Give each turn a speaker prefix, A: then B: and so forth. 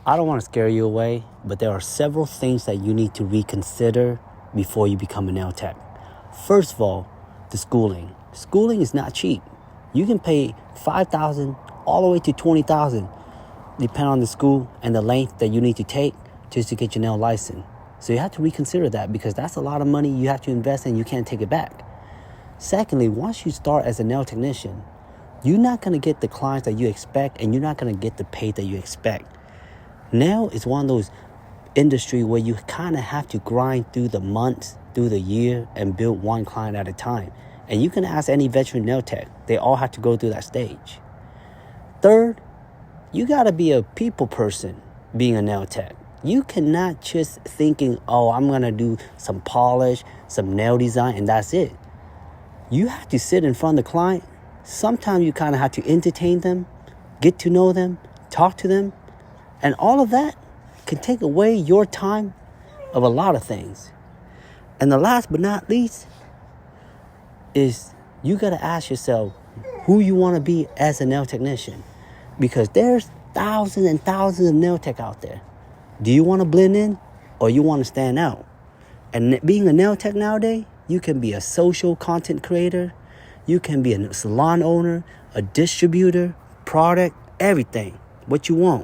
A: I don't want to scare you away, but there are several things that you need to reconsider before you become a nail tech. First of all, the schooling. Schooling is not cheap. You can pay $5,000 all the way to $20,000, depending on the school and the length that you need to take just to get your nail license. So you have to reconsider that, because that's a lot of money you have to invest and you can't take it back. Secondly, once you start as a nail technician, you're not going to get the clients that you expect, and you're not going to get the pay that you expect. Nail is one of those industry where you kind of have to grind through the months, through the year, and build one client at a time. And you can ask any veteran nail tech. They all have to go through that stage. Third, you got to be a people person being a nail tech. You cannot just thinking, oh, I'm going to do some polish, some nail design, and that's it. You have to sit in front of the client. Sometimes you kind of have to entertain them, get to know them, talk to them. And all of that can take away your time of a lot of things. And the last but not least is you got to ask yourself who you want to be as a nail technician. Because there's thousands and thousands of nail tech out there. Do you want to blend in, or you want to stand out? And being a nail tech nowadays, you can be a social content creator. You can be a salon owner, a distributor, product, everything. What you want.